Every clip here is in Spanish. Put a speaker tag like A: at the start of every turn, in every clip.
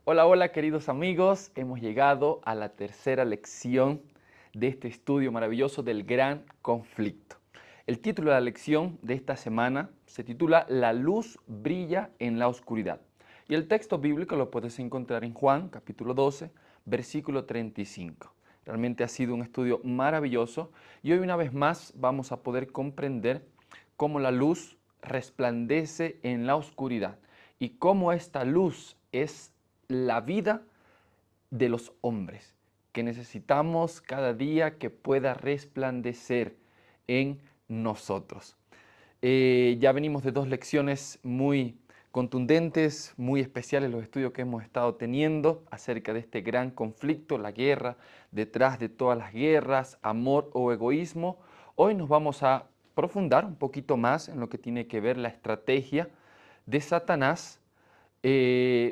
A: Hola, hola queridos amigos, hemos llegado a la tercera lección de este estudio maravilloso del gran conflicto. El título de la lección de esta semana se titula La luz brilla en la oscuridad. Y el texto bíblico lo puedes encontrar en Juan, capítulo 12, versículo 35. Realmente ha sido un estudio maravilloso y hoy una vez más vamos a poder comprender cómo la luz resplandece en la oscuridad y cómo esta luz es la vida de los hombres, que necesitamos cada día que pueda resplandecer en nosotros. Ya venimos de dos lecciones muy contundentes, muy especiales, los estudios que hemos estado teniendo acerca de este gran conflicto, la guerra, detrás de todas las guerras, amor o egoísmo. Hoy nos vamos a profundar un poquito más en lo que tiene que ver la estrategia de Satanás,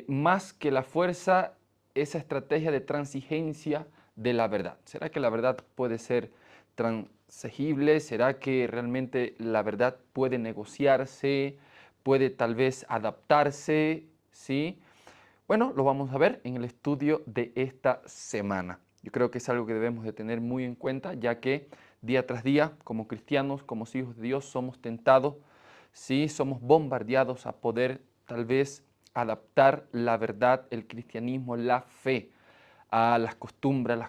A: más que la fuerza, esa estrategia de transigencia de la verdad. ¿Será que la verdad puede ser transigible? ¿Será que realmente la verdad puede negociarse? ¿Puede tal vez adaptarse? ¿Sí? Bueno, lo vamos a ver en el estudio de esta semana. Yo creo que es algo que debemos de tener muy en cuenta, ya que día tras día, como cristianos, como hijos de Dios, somos tentados, sí, somos bombardeados a poder tal vez adaptar la verdad, el cristianismo, la fe a las costumbres, a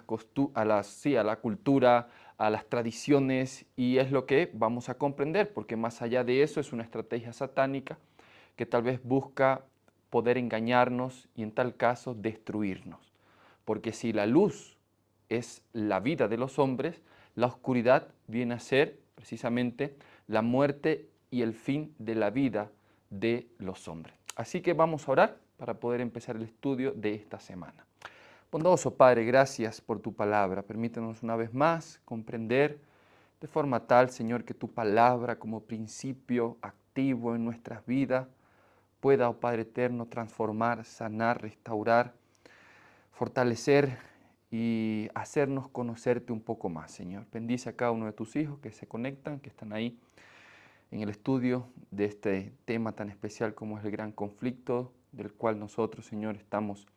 A: la cultura, a las tradiciones, y es lo que vamos a comprender, porque más allá de eso es una estrategia satánica que tal vez busca poder engañarnos y en tal caso destruirnos. Porque si la luz es la vida de los hombres, la oscuridad viene a ser precisamente la muerte y el fin de la vida de los hombres. Así que vamos a orar para poder empezar el estudio de esta semana. Bondadoso Padre, gracias por tu palabra. Permítanos una vez más comprender de forma tal, Señor, que tu palabra como principio activo en nuestras vidas pueda, oh Padre eterno, transformar, sanar, restaurar, fortalecer y hacernos conocerte un poco más, Señor. Bendice a cada uno de tus hijos que se conectan, que están ahí en el estudio de este tema tan especial como es el gran conflicto, del cual nosotros, Señor, estamos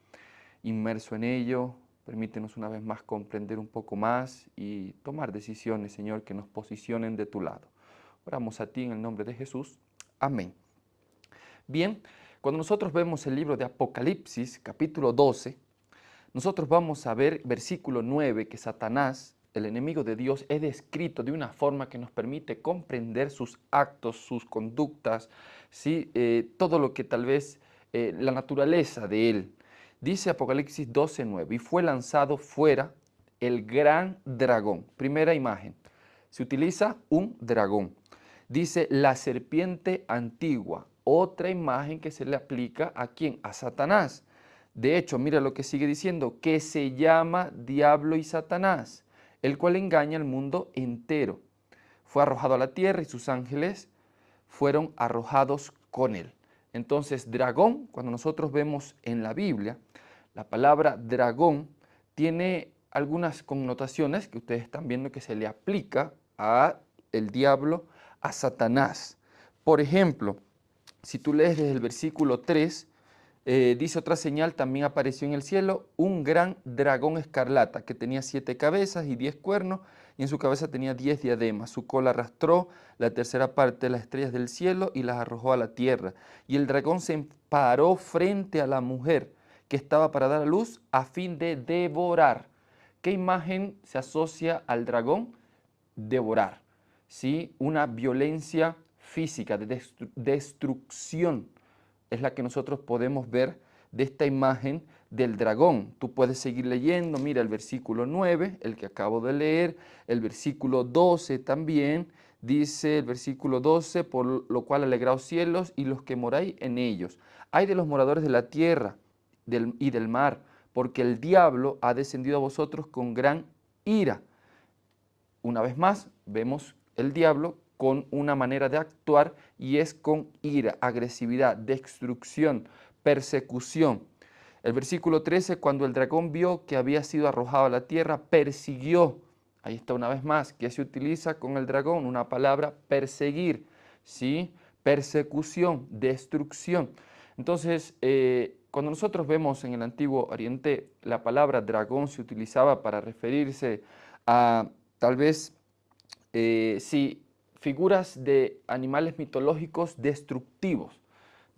A: inmersos en ello. Permítenos una vez más comprender un poco más y tomar decisiones, Señor, que nos posicionen de tu lado. Oramos a ti en el nombre de Jesús. Amén. Bien, cuando nosotros vemos el libro de Apocalipsis, capítulo 12, nosotros vamos a ver versículo 9, que Satanás, el enemigo de Dios, es descrito de una forma que nos permite comprender sus actos, sus conductas, ¿sí? Todo lo que tal vez la naturaleza de él. Dice Apocalipsis 12, 9, y fue lanzado fuera el gran dragón. Primera imagen, se utiliza un dragón. Dice la serpiente antigua, otra imagen que se le aplica a ¿quién? A Satanás. De hecho, mira lo que sigue diciendo, que se llama Diablo y Satanás, el cual engaña al mundo entero. Fue arrojado a la tierra y sus ángeles fueron arrojados con él. Entonces, dragón, cuando nosotros vemos en la Biblia, la palabra dragón tiene algunas connotaciones que ustedes están viendo que se le aplica a el diablo, a Satanás. Por ejemplo, si tú lees desde el versículo 3, dice otra señal, también apareció en el cielo un gran dragón escarlata que tenía 7 cabezas y 10 cuernos y en su cabeza tenía 10 diademas. Su cola arrastró la tercera parte de las estrellas del cielo y las arrojó a la tierra. Y el dragón se paró frente a la mujer que estaba para dar a luz a fin de devorar. ¿Qué imagen se asocia al dragón? Devorar, ¿sí? Una violencia física, de destrucción es la que nosotros podemos ver de esta imagen del dragón. Tú puedes seguir leyendo, mira el versículo 9, el que acabo de leer, el versículo 12 también, dice el versículo 12, por lo cual alegraos cielos y los que moráis en ellos. Hay de los moradores de la tierra y del mar, porque el diablo ha descendido a vosotros con gran ira. Una vez más, vemos el diablo con una manera de actuar y es con ira, agresividad, destrucción, persecución. El versículo 13, cuando el dragón vio que había sido arrojado a la tierra, persiguió. Ahí está una vez más, que se utiliza con el dragón una palabra perseguir, ¿sí? Persecución, destrucción. Entonces, cuando nosotros vemos en el Antiguo Oriente, la palabra dragón se utilizaba para referirse a tal vez, sí, figuras de animales mitológicos destructivos.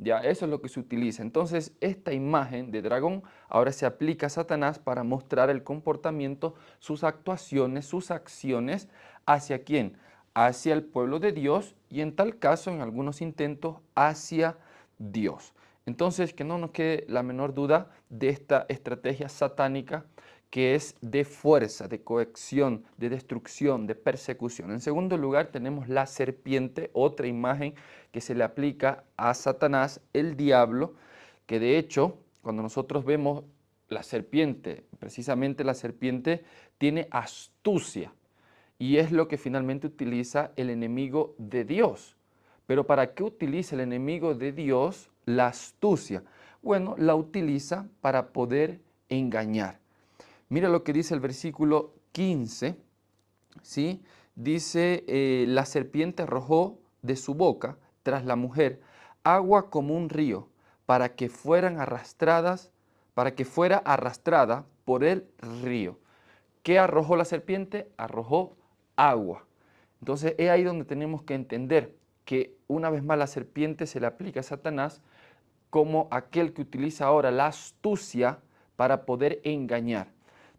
A: Ya, eso es lo que se utiliza. Entonces, esta imagen de dragón ahora se aplica a Satanás para mostrar el comportamiento, sus actuaciones, sus acciones, ¿hacia quién? Hacia el pueblo de Dios y en tal caso, en algunos intentos, hacia Dios. Entonces, que no nos quede la menor duda de esta estrategia satánica que es de fuerza, de coacción, de destrucción, de persecución. En segundo lugar, tenemos la serpiente, otra imagen que se le aplica a Satanás, el diablo, que de hecho, cuando nosotros vemos la serpiente, precisamente la serpiente tiene astucia y es lo que finalmente utiliza el enemigo de Dios. Pero ¿para qué utiliza el enemigo de Dios la astucia? Bueno, la utiliza para poder engañar. Mira lo que dice el versículo 15, ¿sí? Dice, la serpiente arrojó de su boca tras la mujer agua como un río para que fuera arrastrada por el río. ¿Qué arrojó la serpiente? Arrojó agua. Entonces es ahí donde tenemos que entender que una vez más la serpiente se le aplica a Satanás como aquel que utiliza ahora la astucia para poder engañar.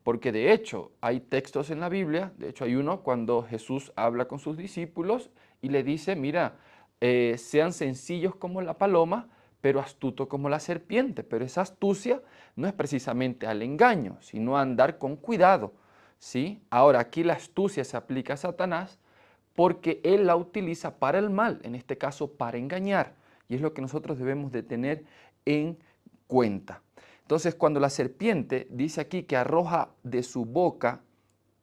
A: Porque de hecho hay textos en la Biblia, de hecho hay uno cuando Jesús habla con sus discípulos y le dice, mira, sean sencillos como la paloma, pero astuto como la serpiente. Pero esa astucia no es precisamente al engaño, sino a andar con cuidado, ¿sí? Ahora aquí la astucia se aplica a Satanás porque él la utiliza para el mal, en este caso para engañar. Y es lo que nosotros debemos de tener en cuenta. Entonces, cuando la serpiente dice aquí que arroja de su boca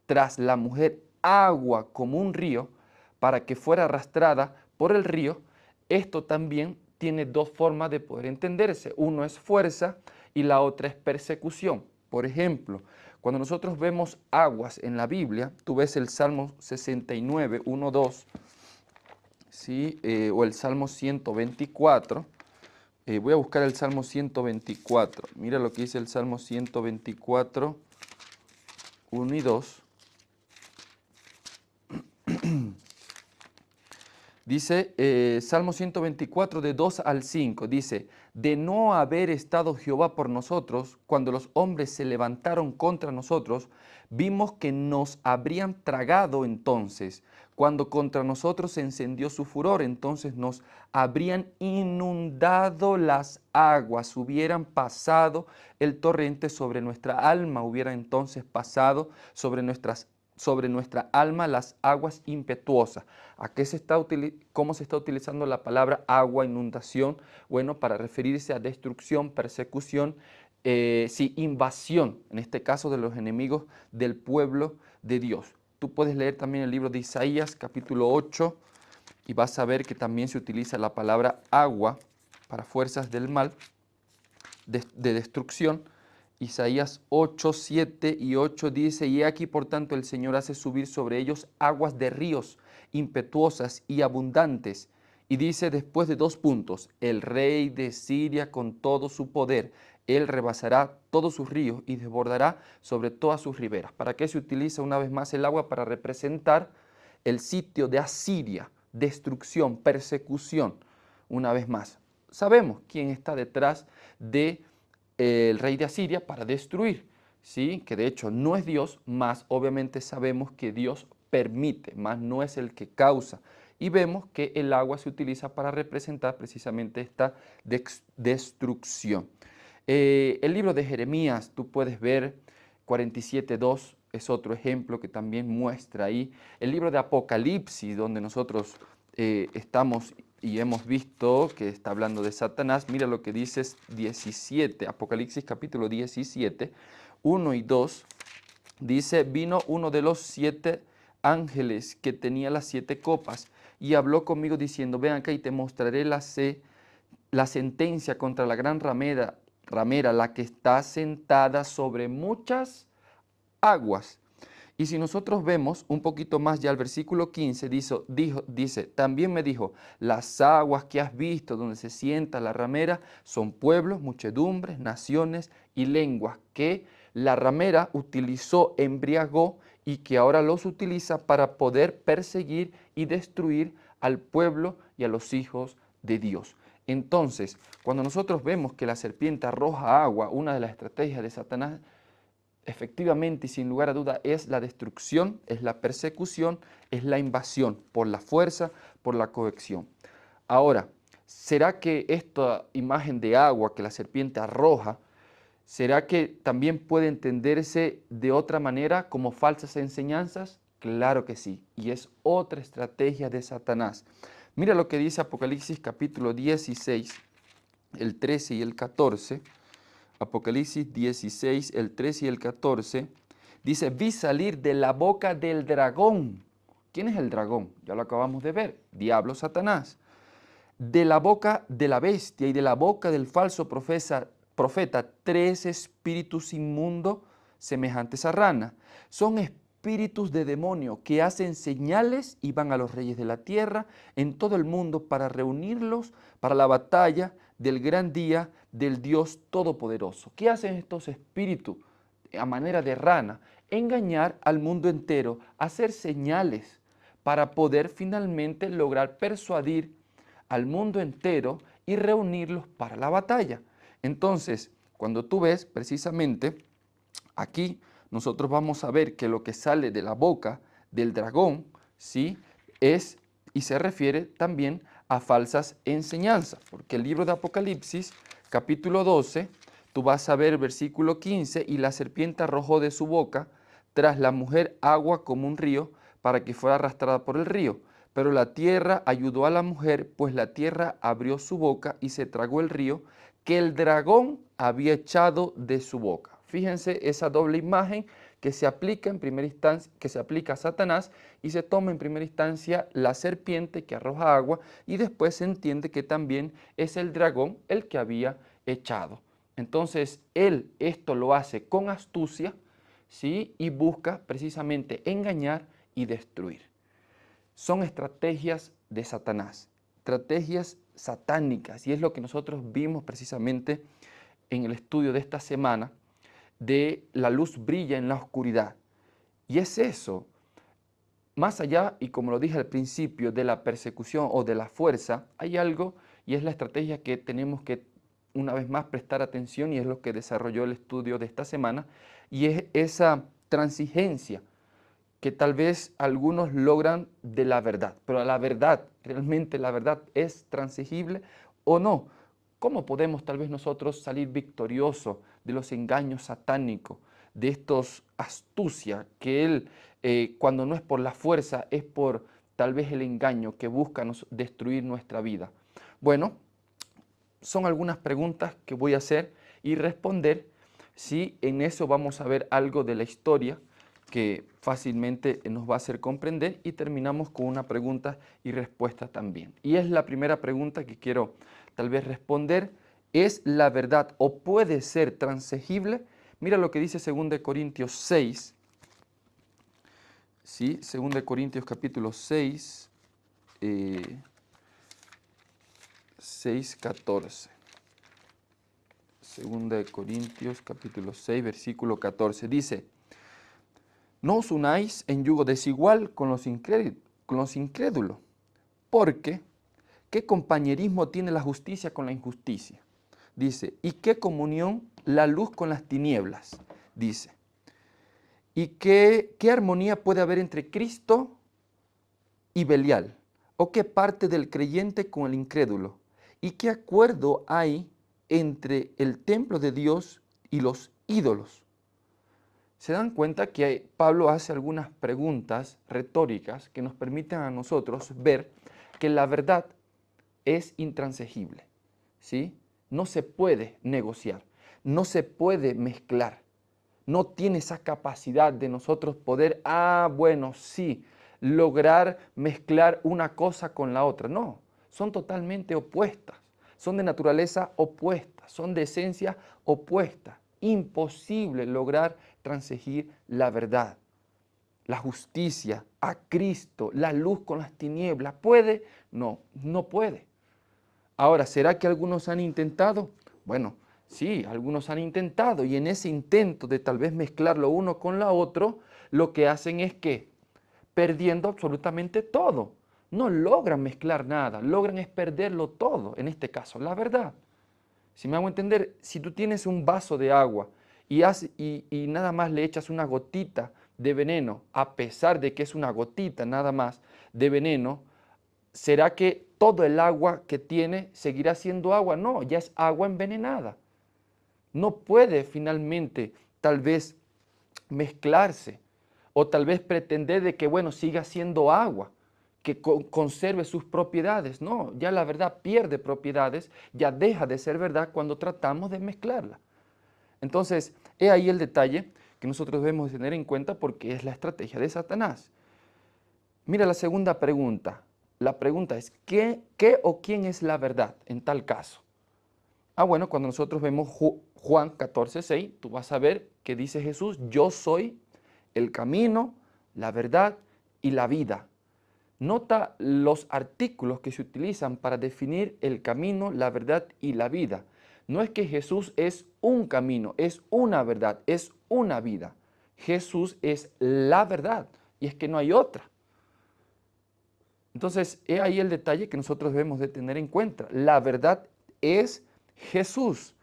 A: tras la mujer agua como un río para que fuera arrastrada por el río, esto también tiene dos formas de poder entenderse. Uno es fuerza y la otra es persecución. Por ejemplo, cuando nosotros vemos aguas en la Biblia, tú ves el Salmo 69, 1, 2, ¿sí? O el Salmo 124. Voy a buscar el Salmo 124. Mira lo que dice el Salmo 124, 1 y 2. Dice, Salmo 124, de 2 al 5, dice, de no haber estado Jehová por nosotros, cuando los hombres se levantaron contra nosotros, vimos que nos habrían tragado entonces. Cuando contra nosotros se encendió su furor, entonces nos habrían inundado las aguas, hubieran pasado el torrente sobre nuestra alma, hubiera entonces pasado sobre nuestra alma las aguas impetuosas. ¿Cómo se está utilizando la palabra agua, inundación? Bueno, para referirse a destrucción, persecución, sí, invasión, en este caso de los enemigos del pueblo de Dios. Tú puedes leer también el libro de Isaías, capítulo 8, y vas a ver que también se utiliza la palabra agua para fuerzas del mal, de destrucción. Isaías 8, 7 y 8 dice, y aquí por tanto el Señor hace subir sobre ellos aguas de ríos impetuosas y abundantes. Y dice después de dos puntos, el rey de Siria con todo su poder, él rebasará todos sus ríos y desbordará sobre todas sus riberas. ¿Para qué se utiliza una vez más el agua? Para representar el sitio de Asiria, destrucción, persecución, una vez más. Sabemos quién está detrás de el rey de Asiria para destruir, ¿sí? Que de hecho no es Dios, más obviamente sabemos que Dios permite, más no es el que causa. Y vemos que el agua se utiliza para representar precisamente esta destrucción. El libro de Jeremías, tú puedes ver 47:2, es otro ejemplo que también muestra ahí. El libro de Apocalipsis, donde nosotros estamos y hemos visto que está hablando de Satanás. Mira lo que dice 17, Apocalipsis capítulo 17, 1 y 2. Dice, vino uno de los 7 ángeles que tenía las 7 copas y habló conmigo diciendo, ven acá y te mostraré la sentencia contra la gran ramera, la que está sentada sobre muchas aguas Y si nosotros vemos un poquito más ya el versículo 15, dice, también me dijo, las aguas que has visto donde se sienta la ramera son pueblos, muchedumbres, naciones y lenguas que la ramera utilizó, embriagó y que ahora los utiliza para poder perseguir y destruir al pueblo y a los hijos de Dios. Entonces, cuando nosotros vemos que la serpiente arroja agua, una de las estrategias de Satanás, efectivamente y sin lugar a duda es la destrucción, es la persecución, es la invasión por la fuerza, por la coacción. Ahora, ¿será que esta imagen de agua que la serpiente arroja, será que también puede entenderse de otra manera como falsas enseñanzas? Claro que sí, y es otra estrategia de Satanás. Mira lo que dice Apocalipsis capítulo 16, el 13 y el 14. Apocalipsis 16, el 13 y el 14, dice, vi salir de la boca del dragón. ¿Quién es el dragón? Ya lo acabamos de ver, diablo Satanás. De la boca de la bestia y de la boca del falso profeta, tres espíritus inmundos semejantes a rana. Son espíritus de demonio que hacen señales y van a los reyes de la tierra en todo el mundo para reunirlos para la batalla del gran día del Dios Todopoderoso. ¿Qué hacen estos espíritus a manera de rana? Engañar al mundo entero, hacer señales para poder finalmente lograr persuadir al mundo entero y reunirlos para la batalla. Entonces, cuando tú ves precisamente aquí, nosotros vamos a ver que lo que sale de la boca del dragón, ¿sí?, es y se refiere también a falsas enseñanzas, porque el libro de Apocalipsis, capítulo 12, tú vas a ver el versículo 15, y la serpiente arrojó de su boca tras la mujer agua como un río para que fuera arrastrada por el río. Pero la tierra ayudó a la mujer, pues la tierra abrió su boca y se tragó el río que el dragón había echado de su boca. Fíjense esa doble imagen que se aplica en primera instancia, que se aplica a Satanás, y se toma en primera instancia la serpiente que arroja agua, y después se entiende que también es el dragón el que había echado. Entonces él esto lo hace con astucia, ¿sí?, y busca precisamente engañar y destruir. Son estrategias de Satanás, estrategias satánicas, y es lo que nosotros vimos precisamente en el estudio de esta semana de la luz brilla en la oscuridad. Y es eso, más allá, y como lo dije al principio, de la persecución o de la fuerza, hay algo, y es la estrategia que tenemos que una vez más prestar atención, y es lo que desarrolló el estudio de esta semana, y es esa transigencia que tal vez algunos logran de la verdad. Pero la verdad, ¿realmente la verdad es transigible o no? ¿Cómo podemos tal vez nosotros salir victoriosos de los engaños satánicos, de estos astucias que él, cuando no es por la fuerza, es por tal vez el engaño que busca destruir nuestra vida? Bueno, son algunas preguntas que voy a hacer y responder. Si en eso vamos a ver algo de la historia que fácilmente nos va a hacer comprender, y terminamos con una pregunta y respuesta también. Y es la primera pregunta que quiero tal vez responder: ¿es la verdad o puede ser transigible? Mira lo que dice 2 Corintios 6, ¿sí? 2 Corintios capítulo 6, 6:14. 2 Corintios capítulo 6, versículo 14. Dice: no os unáis en yugo desigual con los incrédulos, porque ¿qué compañerismo tiene la justicia con la injusticia? Dice, ¿y qué comunión la luz con las tinieblas? Dice, ¿y qué armonía puede haber entre Cristo y Belial? ¿O qué parte del creyente con el incrédulo? ¿Y qué acuerdo hay entre el templo de Dios y los ídolos? Se dan cuenta que Pablo hace algunas preguntas retóricas que nos permiten a nosotros ver que la verdad es intransigible, ¿sí? No se puede negociar, no se puede mezclar, no tiene esa capacidad de nosotros poder, bueno, sí, lograr mezclar una cosa con la otra. No, son totalmente opuestas, son de naturaleza opuesta, son de esencia opuesta. Imposible lograr transigir la verdad. la justicia, a Cristo, la luz con las tinieblas. ¿Puede? No, no puede. Ahora, ¿será que algunos han intentado? Bueno, sí, algunos han intentado y en ese intento de tal vez mezclar lo uno con lo otro, lo que hacen es que perdiendo absolutamente todo. No logran mezclar nada, logran es perderlo todo, en este caso, la verdad. Si me hago entender, si tú tienes un vaso de agua y nada más le echas una gotita de veneno, a pesar de que es una gotita nada más de veneno, ¿será que todo el agua que tiene seguirá siendo agua? No, ya es agua envenenada. No puede finalmente tal vez mezclarse o tal vez pretender de que, bueno, siga siendo agua, que conserve sus propiedades. No, ya la verdad pierde propiedades, ya deja de ser verdad cuando tratamos de mezclarla. Entonces, he ahí el detalle que nosotros debemos tener en cuenta porque es la estrategia de Satanás. Mira la segunda pregunta. La pregunta es, ¿qué o quién es la verdad en tal caso? Bueno, cuando nosotros vemos Juan 14:6, tú vas a ver que dice Jesús, yo soy el camino, la verdad y la vida. Nota los artículos que se utilizan para definir el camino, la verdad y la vida. No es que Jesús es un camino, es una verdad, es una vida. Jesús es la verdad y es que no hay otra. Entonces, he ahí el detalle que nosotros debemos de tener en cuenta. La verdad es Jesús.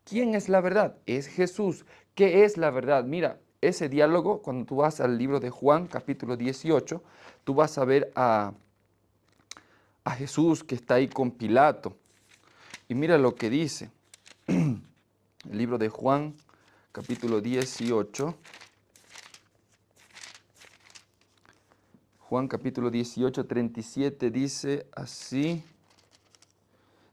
A: ¿Quién es la verdad? Es Jesús. ¿Qué es la verdad? Mira, ese diálogo, cuando tú vas al libro de Juan, capítulo 18, tú vas a ver a Jesús que está ahí con Pilato. Y mira lo que dice. El libro de Juan, capítulo 18. Juan capítulo 18, 37 dice así.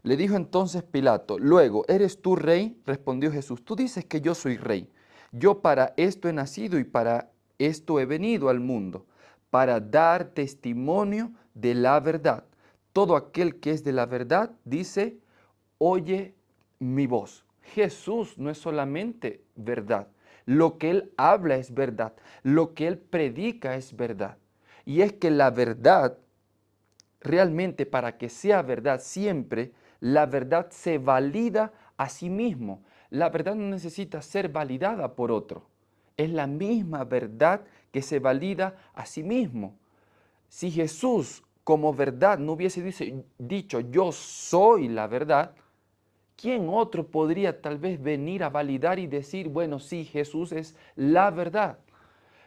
A: Le dijo entonces Pilato, luego, ¿eres tú rey? Respondió Jesús, tú dices que yo soy rey. Yo para esto he nacido y para esto he venido al mundo, para dar testimonio de la verdad. Todo aquel que es de la verdad, dice, oye mi voz. Jesús no es solamente verdad. Lo que Él habla es verdad. Lo que Él predica es verdad. Y es que la verdad, realmente para que sea verdad siempre, la verdad se valida a sí mismo. La verdad no necesita ser validada por otro. Es la misma verdad que se valida a sí mismo. Si Jesús como verdad no hubiese dicho yo soy la verdad, ¿quién otro podría tal vez venir a validar y decir, bueno, sí, Jesús es la verdad?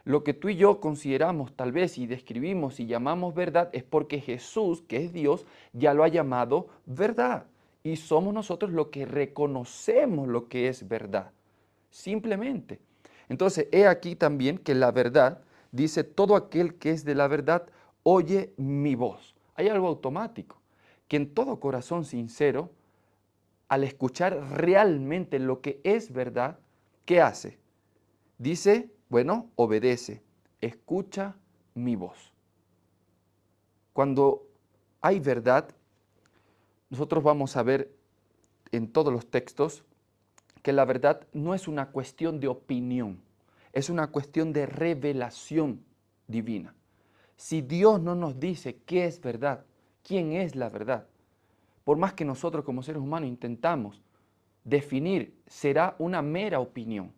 A: Lo que tú y yo consideramos tal vez y describimos y llamamos verdad es porque Jesús, que es Dios, ya lo ha llamado verdad. Y somos nosotros los que reconocemos lo que es verdad. Simplemente. Entonces, he aquí también que la verdad dice, todo aquel que es de la verdad, oye mi voz. Hay algo automático, que en todo corazón sincero, al escuchar realmente lo que es verdad, ¿qué hace? Dice, bueno, obedece, escucha mi voz. Cuando hay verdad, nosotros vamos a ver en todos los textos que la verdad no es una cuestión de opinión, es una cuestión de revelación divina. Si Dios no nos dice qué es verdad, quién es la verdad, por más que nosotros como seres humanos intentamos definir, será una mera opinión.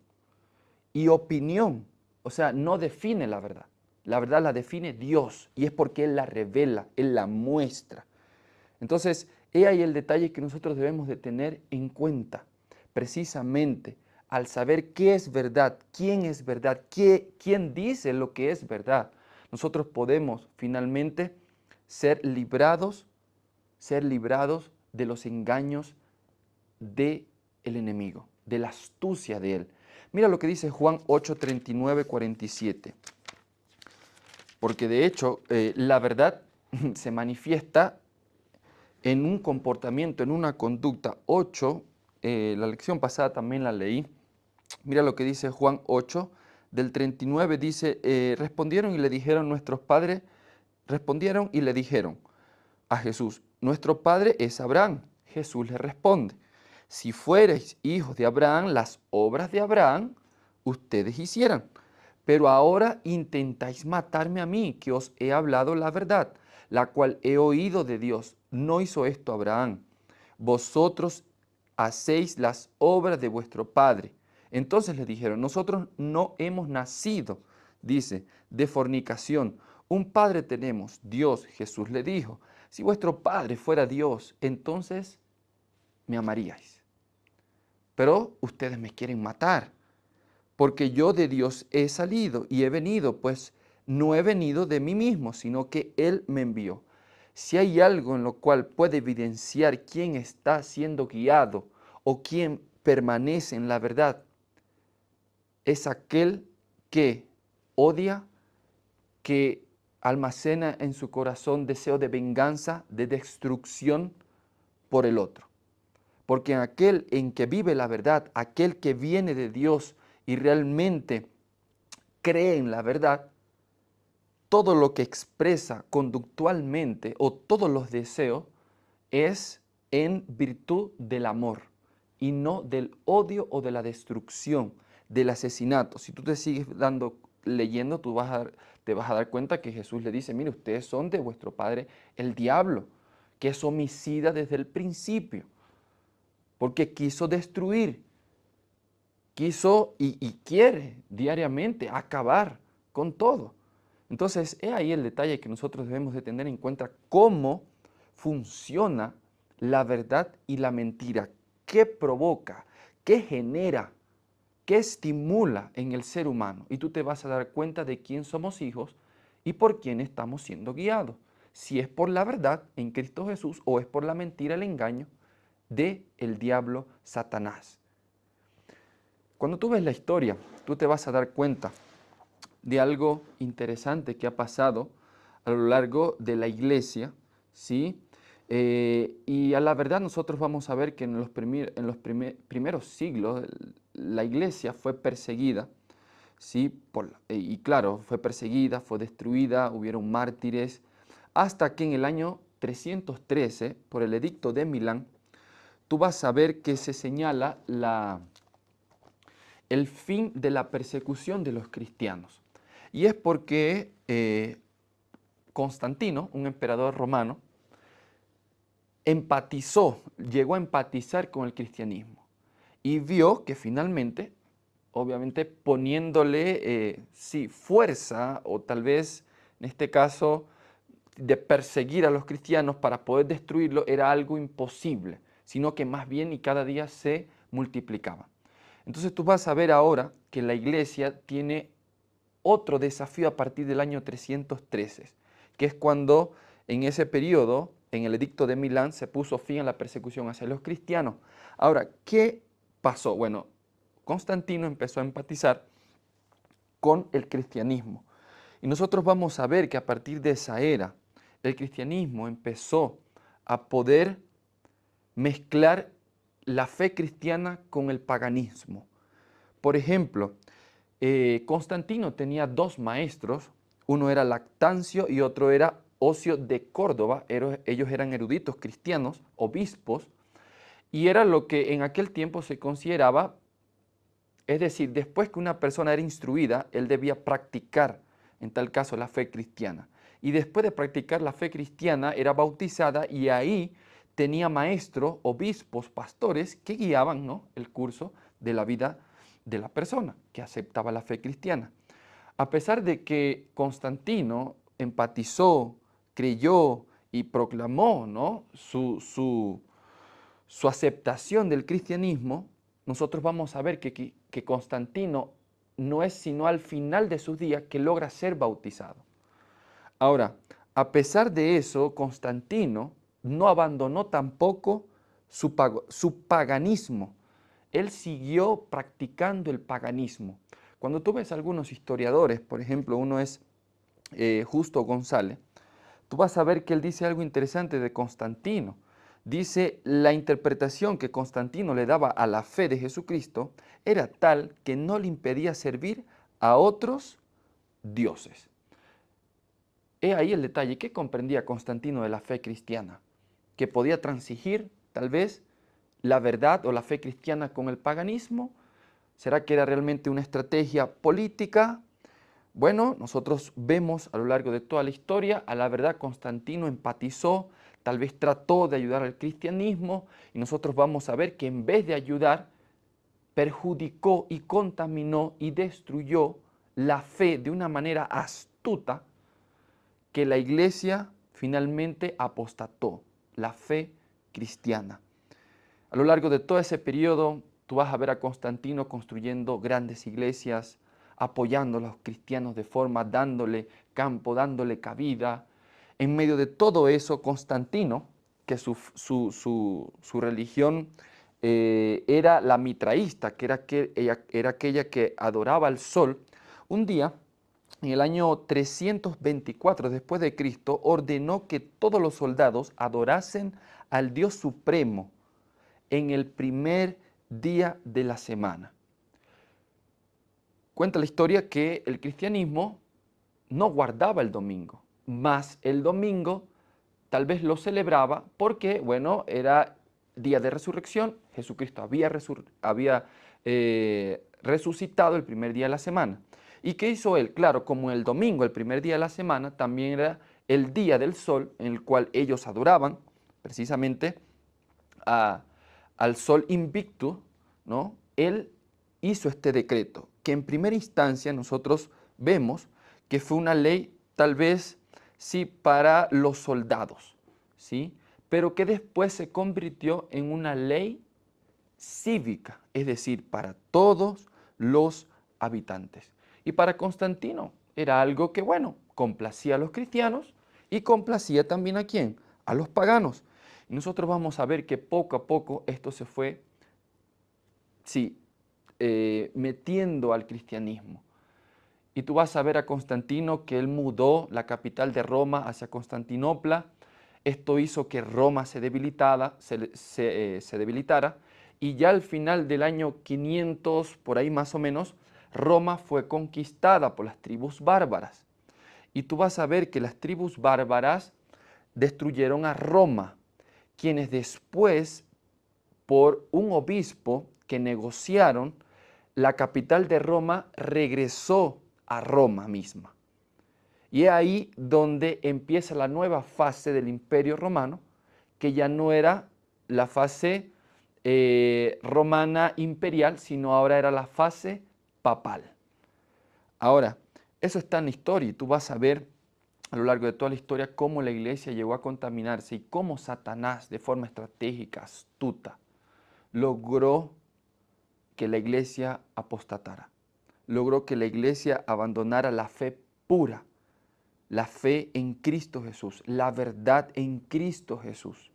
A: Y opinión, o sea, no define la verdad. La verdad la define Dios y es porque Él la revela, Él la muestra. Entonces, he ahí el detalle que nosotros debemos de tener en cuenta. Precisamente al saber qué es verdad, quién dice lo que es verdad, nosotros podemos finalmente ser librados de los engaños del enemigo, de la astucia de él. Mira lo que dice Juan 8, 39, 47. Porque de hecho la verdad se manifiesta en un comportamiento, en una conducta. 8, la lección pasada también la leí. Mira lo que dice Juan 8, del 39, dice, respondieron y le dijeron nuestros padres, respondieron y le dijeron a Jesús, nuestro padre es Abraham. Jesús le responde, si fuereis hijos de Abraham, las obras de Abraham ustedes hicieran. Pero ahora intentáis matarme a mí, que os he hablado la verdad, la cual he oído de Dios. No hizo esto Abraham. Vosotros hacéis las obras de vuestro padre. Entonces le dijeron, nosotros no hemos nacido, dice, de fornicación. Un padre tenemos, Dios. Jesús le dijo, si vuestro padre fuera Dios, entonces me amaríais. Pero ustedes me quieren matar, porque yo de Dios he salido y he venido, pues no he venido de mí mismo, sino que Él me envió. Si hay algo en lo cual puede evidenciar quién está siendo guiado o quién permanece en la verdad, es aquel que odia, que almacena en su corazón deseo de venganza, de destrucción por el otro. Porque aquel en que vive la verdad, aquel que viene de Dios y realmente cree en la verdad, todo lo que expresa conductualmente o todos los deseos es en virtud del amor y no del odio o de la destrucción, del asesinato. Si tú te sigues leyendo, te vas a dar cuenta que Jesús le dice, mire, ustedes son de vuestro padre el diablo, que es homicida desde el principio, porque quiso destruir, quiso y quiere diariamente acabar con todo. Entonces, es ahí el detalle que nosotros debemos de tener en cuenta, cómo funciona la verdad y la mentira, qué provoca, qué genera, qué estimula en el ser humano. Y tú te vas a dar cuenta de quién somos hijos y por quién estamos siendo guiados. Si es por la verdad en Cristo Jesús o es por la mentira, el engaño del diablo Satanás. Cuando tú ves la historia, tú te vas a dar cuenta de algo interesante que ha pasado a lo largo de la iglesia, ¿sí? Y a la verdad nosotros vamos a ver que en los primeros siglos la iglesia fue perseguida, ¿sí? Y claro, fue perseguida, fue destruida, hubieron mártires, hasta que en el año 313, por el edicto de Milán, tú vas a ver que se señala el fin de la persecución de los cristianos. Y es porque Constantino, un emperador romano, llegó a empatizar con el cristianismo y vio que finalmente, obviamente poniéndole fuerza o tal vez en este caso de perseguir a los cristianos para poder destruirlo era algo imposible, sino que más bien y cada día se multiplicaba. Entonces tú vas a ver ahora que la iglesia tiene otro desafío a partir del año 313, que es cuando en ese periodo, en el edicto de Milán, se puso fin a la persecución hacia los cristianos. Ahora, ¿qué pasó? Bueno, Constantino empezó a empatizar con el cristianismo. Y nosotros vamos a ver que a partir de esa era, el cristianismo empezó a poder mezclar la fe cristiana con el paganismo. Por ejemplo, Constantino tenía dos maestros, uno era Lactancio y otro era Ocio de Córdoba. Ellos eran eruditos cristianos, obispos, y era lo que en aquel tiempo se consideraba, es decir, después que una persona era instruida, él debía practicar, en tal caso, la fe cristiana. Y después de practicar la fe cristiana, era bautizada y ahí tenía maestros, obispos, pastores que guiaban, ¿no?, el curso de la vida de la persona que aceptaba la fe cristiana. A pesar de que Constantino empatizó, creyó y proclamó, ¿no?, su aceptación del cristianismo, nosotros vamos a ver que Constantino no es sino al final de sus días que logra ser bautizado. Ahora, a pesar de eso, Constantino no abandonó tampoco su paganismo. Él siguió practicando el paganismo. Cuando tú ves a algunos historiadores, por ejemplo, uno es Justo González, tú vas a ver que él dice algo interesante de Constantino. Dice, la interpretación que Constantino le daba a la fe de Jesucristo era tal que no le impedía servir a otros dioses. He ahí el detalle. ¿Qué comprendía Constantino de la fe cristiana? Que podía transigir, tal vez, la verdad o la fe cristiana con el paganismo. ¿Será que era realmente una estrategia política? Bueno, nosotros vemos a lo largo de toda la historia, a la verdad Constantino empatizó, tal vez trató de ayudar al cristianismo, y nosotros vamos a ver que en vez de ayudar, perjudicó y contaminó y destruyó la fe de una manera astuta, que la iglesia finalmente apostató, la fe cristiana. A lo largo de todo ese periodo, tú vas a ver a Constantino construyendo grandes iglesias, apoyando a los cristianos de forma, dándole campo, dándole cabida. En medio de todo eso, Constantino, que su religión era la mitraísta, era aquella que adoraba al sol, un día, en el año 324 después de Cristo, ordenó que todos los soldados adorasen al Dios Supremo en el primer día de la semana. Cuenta la historia que el cristianismo no guardaba el domingo, más el domingo tal vez lo celebraba porque, bueno, era día de resurrección, Jesucristo había resucitado el primer día de la semana. ¿Y qué hizo él? Claro, como el domingo, el primer día de la semana, también era el día del sol en el cual ellos adoraban precisamente al sol invicto, ¿no? Él hizo este decreto, que en primera instancia nosotros vemos que fue una ley tal vez sí para los soldados, ¿sí? Pero que después se convirtió en una ley cívica, es decir, para todos los habitantes. Y para Constantino era algo que, bueno, complacía a los cristianos y complacía también ¿a quién? A los paganos. Y nosotros vamos a ver que poco a poco esto se fue, sí, metiendo al cristianismo. Y tú vas a ver a Constantino que él mudó la capital de Roma hacia Constantinopla. Esto hizo que Roma se debilitara y ya al final del año 500, por ahí más o menos, Roma fue conquistada por las tribus bárbaras. Y tú vas a ver que las tribus bárbaras destruyeron a Roma, quienes después, por un obispo que negociaron, la capital de Roma regresó a Roma misma. Y es ahí donde empieza la nueva fase del Imperio Romano, que ya no era la fase romana imperial, sino ahora era la fase papal. Ahora, eso está en la historia y tú vas a ver a lo largo de toda la historia cómo la iglesia llegó a contaminarse y cómo Satanás, de forma estratégica, astuta, logró que la iglesia apostatara. Logró que la iglesia abandonara la fe pura, la fe en Cristo Jesús, la verdad en Cristo Jesús.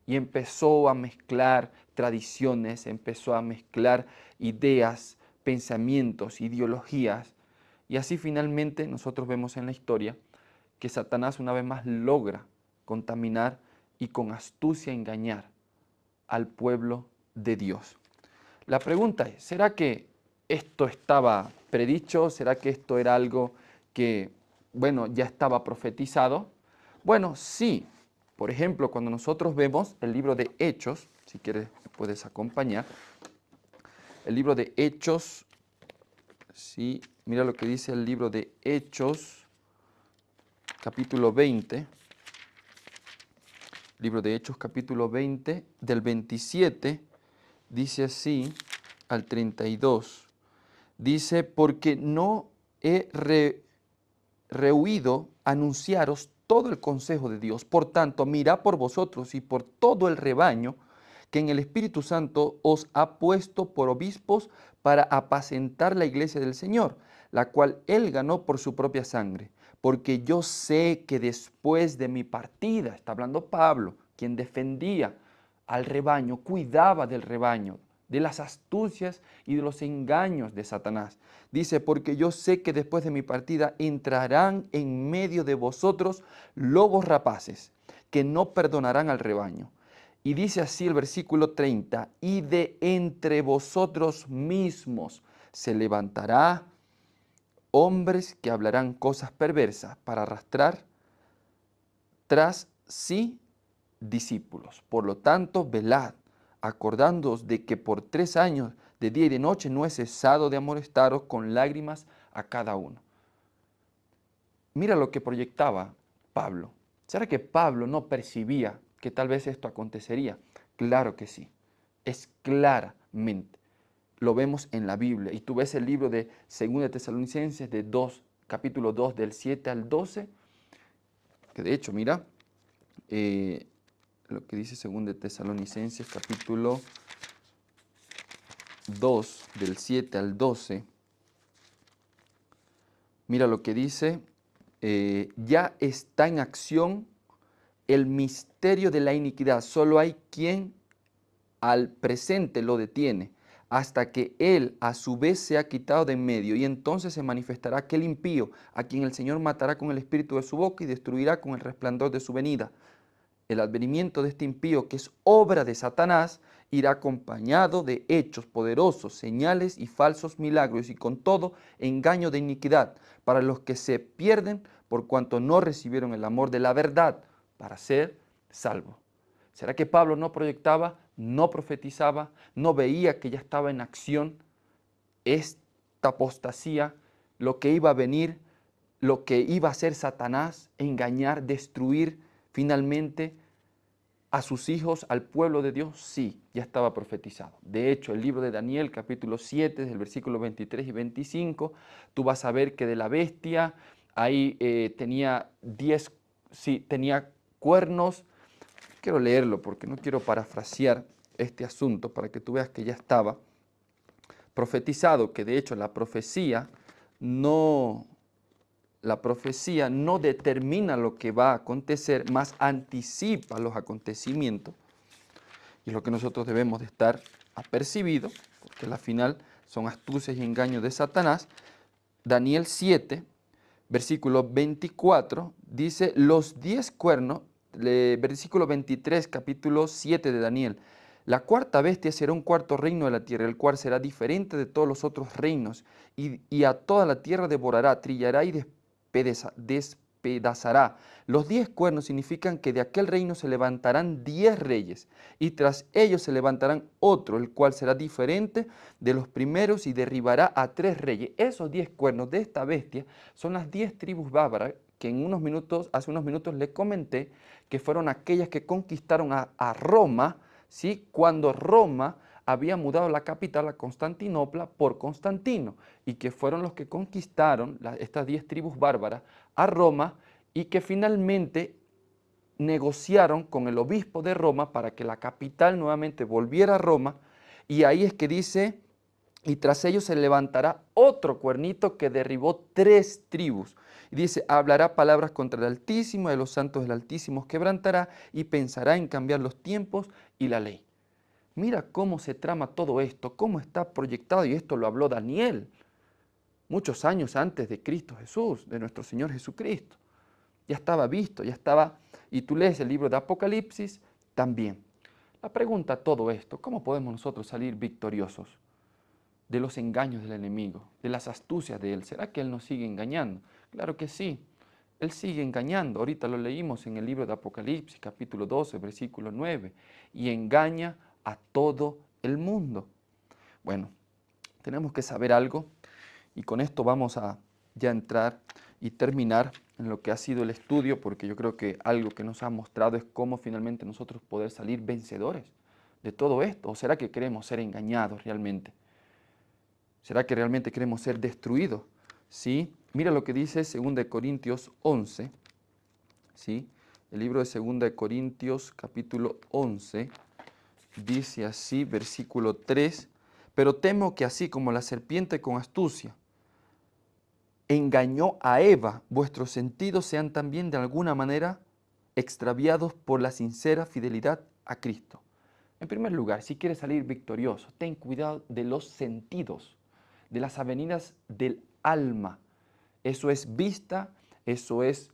A: Y empezó a mezclar tradiciones, empezó a mezclar ideas, pensamientos, ideologías. Y así finalmente nosotros vemos en la historia que Satanás una vez más logra contaminar y con astucia engañar al pueblo de Dios. La pregunta es, ¿será que esto estaba predicho? ¿Será que esto era algo que, bueno, ya estaba profetizado? Bueno, sí. Por ejemplo, cuando nosotros vemos el libro de Hechos, si quieres puedes acompañar, el libro de Hechos, sí, mira lo que dice el libro de Hechos, capítulo 20, libro de Hechos, capítulo 20, del 27, dice así al 32, dice, porque no he rehuido anunciaros todo el consejo de Dios. Por tanto, mirad por vosotros y por todo el rebaño que en el Espíritu Santo os ha puesto por obispos para apacentar la iglesia del Señor, la cual Él ganó por su propia sangre. Porque yo sé que después de mi partida, está hablando Pablo, quien defendía al rebaño, cuidaba del rebaño, de las astucias y de los engaños de Satanás. Dice, porque yo sé que después de mi partida entrarán en medio de vosotros lobos rapaces, que no perdonarán al rebaño. Y dice así el versículo 30, y de entre vosotros mismos se levantará hombres que hablarán cosas perversas para arrastrar tras sí discípulos. Por lo tanto, velad, acordándoos de que por 3 años, de día y de noche, no he cesado de amonestaros con lágrimas a cada uno. mira lo que proyectaba Pablo. ¿Será que Pablo no percibía que tal vez esto acontecería? Claro que sí. Es claramente. Lo vemos en la Biblia. Y tú ves el libro de 2 de Tesalonicenses, capítulo 2, del 7 al 12, que de hecho, mira, lo que dice 2 de Tesalonicenses, capítulo 2, del 7 al 12. Mira lo que dice, ya está en acción el misterio de la iniquidad. Solo hay quien al presente lo detiene, hasta que él a su vez se ha quitado de en medio, y entonces se manifestará aquel impío, a quien el Señor matará con el espíritu de su boca y destruirá con el resplandor de su venida. El advenimiento de este impío, que es obra de Satanás, irá acompañado de hechos poderosos, señales y falsos milagros, y con todo engaño de iniquidad, para los que se pierden por cuanto no recibieron el amor de la verdad para ser salvos. ¿Será que Pablo no proyectaba, no profetizaba, no veía que ya estaba en acción esta apostasía, lo que iba a venir, lo que iba a hacer Satanás, engañar, destruir finalmente a sus hijos, al pueblo de Dios? Sí, ya estaba profetizado. De hecho, el libro de Daniel, capítulo 7, del versículo 23 y 25, tú vas a ver que de la bestia, ahí tenía 10, sí, tenía cuernos. Quiero leerlo porque no quiero parafrasear este asunto para que tú veas que ya estaba profetizado, que de hecho la profecía no determina lo que va a acontecer, más anticipa los acontecimientos. Y es lo que nosotros debemos de estar apercibidos, porque al final son astucias y engaños de Satanás. Daniel 7, versículo 24, dice, los 10 cuernos, versículo 23, capítulo 7 de Daniel. La cuarta bestia será un cuarto reino de la tierra, el cual será diferente de todos los otros reinos, y a toda la tierra devorará, trillará y despedazará. Los 10 cuernos significan que de aquel reino se levantarán 10 reyes, y tras ellos se levantarán otro, el cual será diferente de los primeros y derribará a 3 reyes. Esos 10 cuernos de esta bestia son las 10 tribus bárbaras que hace unos minutos le comenté, que fueron aquellas que conquistaron a Roma, ¿sí? Cuando Roma había mudado la capital a Constantinopla por Constantino, y que fueron los que conquistaron estas 10 tribus bárbaras a Roma, y que finalmente negociaron con el obispo de Roma para que la capital nuevamente volviera a Roma. Y ahí es que dice, y tras ellos se levantará otro cuernito que derribó 3 tribus. Y dice, hablará palabras contra el Altísimo, de los santos del Altísimo quebrantará, y pensará en cambiar los tiempos y la ley. Mira cómo se trama todo esto, cómo está proyectado, y esto lo habló Daniel muchos años antes de Cristo Jesús, de nuestro Señor Jesucristo. Ya estaba visto, ya estaba, y tú lees el libro de Apocalipsis también. La pregunta a todo esto, ¿cómo podemos nosotros salir victoriosos de los engaños del enemigo, de las astucias de él? ¿Será que él nos sigue engañando? Claro que sí, él sigue engañando. Ahorita lo leímos en el libro de Apocalipsis, capítulo 12, versículo 9, y engaña a todo el mundo. Bueno, tenemos que saber algo, y con esto vamos a ya entrar y terminar en lo que ha sido el estudio, porque yo creo que algo que nos ha mostrado es cómo finalmente nosotros poder salir vencedores de todo esto. ¿O será que queremos ser engañados realmente? ¿Será que realmente queremos ser destruidos? ¿Sí? Mira lo que dice 2 Corintios 11, ¿sí? El libro de 2 Corintios capítulo 11 dice así, versículo 3, pero temo que así como la serpiente con astucia engañó a Eva, vuestros sentidos sean también de alguna manera extraviados por la sincera fidelidad a Cristo. En primer lugar, si quieres salir victorioso, ten cuidado de los sentidos, de las avenidas del alma. Eso es vista, eso es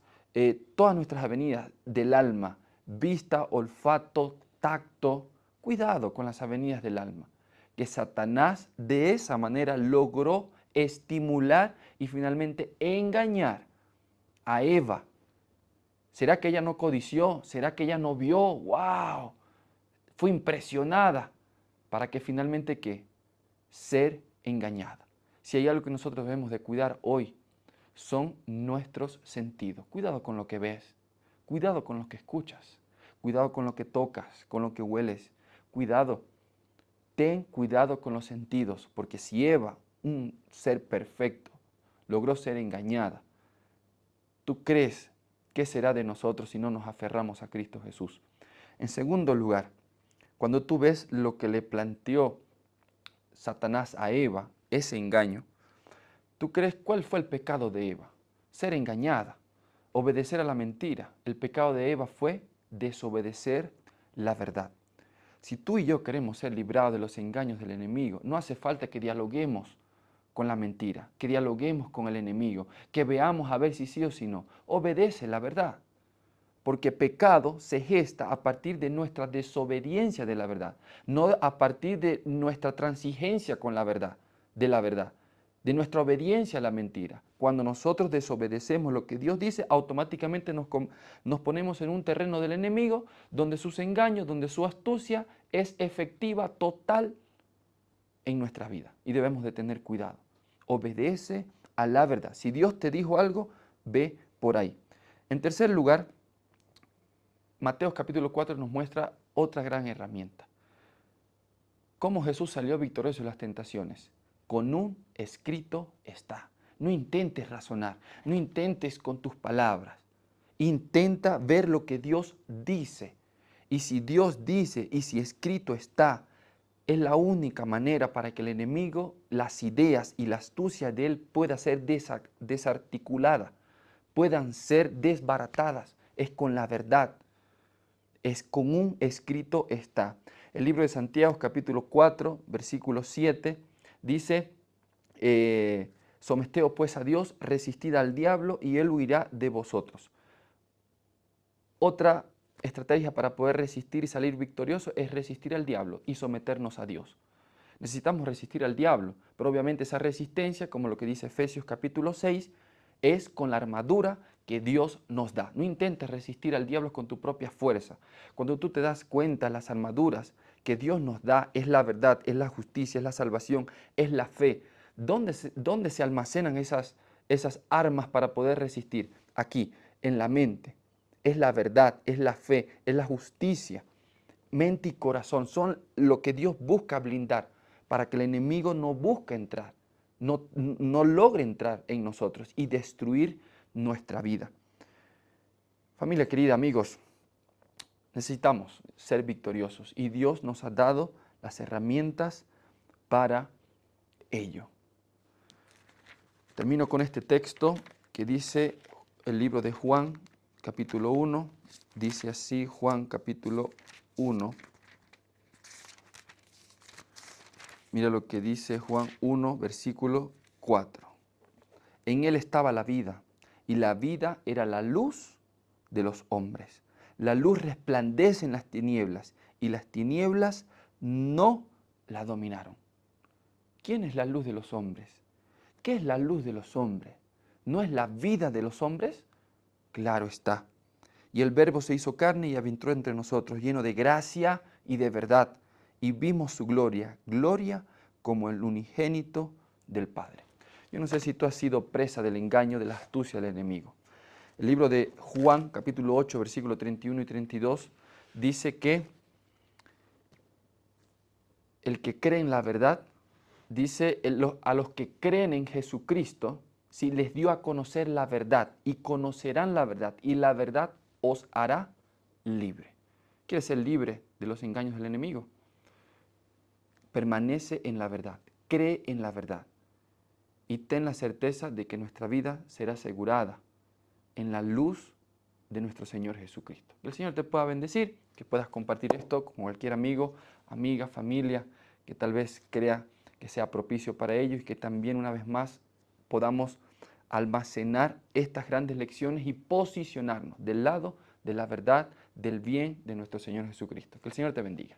A: todas nuestras avenidas del alma, vista, olfato, tacto. Cuidado con las avenidas del alma, que Satanás de esa manera logró estimular y finalmente engañar a Eva. ¿Será que ella no codició? ¿Será que ella no vio? ¡Wow! Fue impresionada para que finalmente, ¿qué? Ser engañada. Si hay algo que nosotros debemos de cuidar hoy, son nuestros sentidos. Cuidado con lo que ves, cuidado con lo que escuchas, cuidado con lo que tocas, con lo que hueles. Cuidado, ten cuidado con los sentidos, porque si Eva, un ser perfecto, logró ser engañada, ¿tú crees qué será de nosotros si no nos aferramos a Cristo Jesús? En segundo lugar, cuando tú ves lo que le planteó Satanás a Eva, ese engaño, ¿tú crees cuál fue el pecado de Eva? Ser engañada, obedecer a la mentira. El pecado de Eva fue desobedecer la verdad. Si tú y yo queremos ser librados de los engaños del enemigo, no hace falta que dialoguemos con la mentira, que dialoguemos con el enemigo, que veamos a ver si sí o si no. Obedece la verdad, porque pecado se gesta a partir de nuestra desobediencia de la verdad, no a partir de nuestra transigencia con la verdad, de nuestra obediencia a la mentira. Cuando nosotros desobedecemos lo que Dios dice, automáticamente nos ponemos en un terreno del enemigo donde sus engaños, donde su astucia es efectiva, total en nuestra vida. Y debemos de tener cuidado. Obedece a la verdad. Si Dios te dijo algo, ve por ahí. En tercer lugar, Mateo capítulo 4 nos muestra otra gran herramienta. ¿Cómo Jesús salió victorioso de las tentaciones? Con un escrito está. No intentes razonar, no intentes con tus palabras. Intenta ver lo que Dios dice. Y si Dios dice y si escrito está, es la única manera para que el enemigo, las ideas y la astucia de él pueda ser desarticulada, puedan ser desbaratadas. Es con la verdad. Es con un escrito está. El libro de Santiago, capítulo 4, versículo 7, dice, someteos pues a Dios, resistid al diablo y él huirá de vosotros. Otra estrategia para poder resistir y salir victorioso es resistir al diablo y someternos a Dios. Necesitamos resistir al diablo, pero obviamente esa resistencia, como lo que dice Efesios capítulo 6, es con la armadura que Dios nos da. No intentes resistir al diablo con tu propia fuerza. Cuando tú te das cuenta, las armaduras que Dios nos da es la verdad, es la justicia, es la salvación, es la fe. ¿Dónde se almacenan esas armas para poder resistir? Aquí, en la mente. Es la verdad, es la fe, es la justicia. Mente y corazón son lo que Dios busca blindar para que el enemigo no busque entrar, no logre entrar en nosotros y destruir nuestra vida. Familia querida, amigos, necesitamos ser victoriosos y Dios nos ha dado las herramientas para ello. Termino con este texto que dice el libro de Juan, capítulo 1, dice así, Juan capítulo 1. Mira lo que dice Juan 1, versículo 4. En él estaba la vida, y la vida era la luz de los hombres. La luz resplandece en las tinieblas, y las tinieblas no la dominaron. ¿Quién es la luz de los hombres? ¿Qué es la luz de los hombres? ¿No es la vida de los hombres? Claro está. Y el Verbo se hizo carne y habitó entre nosotros, lleno de gracia y de verdad. Y vimos su gloria, gloria como el unigénito del Padre. Yo no sé si tú has sido presa del engaño, de la astucia del enemigo. El libro de Juan, capítulo 8, versículos 31 y 32, dice que el que cree en la verdad, dice a los que creen en Jesucristo, si les dio a conocer la verdad y conocerán la verdad y la verdad os hará libre. ¿Quieres ser libre de los engaños del enemigo? Permanece en la verdad, cree en la verdad y ten la certeza de que nuestra vida será asegurada en la luz de nuestro Señor Jesucristo. Que el Señor te pueda bendecir, que puedas compartir esto con cualquier amigo, amiga, familia, que tal vez crea que sea propicio para ellos y que también una vez más podamos almacenar estas grandes lecciones y posicionarnos del lado de la verdad, del bien de nuestro Señor Jesucristo. Que el Señor te bendiga.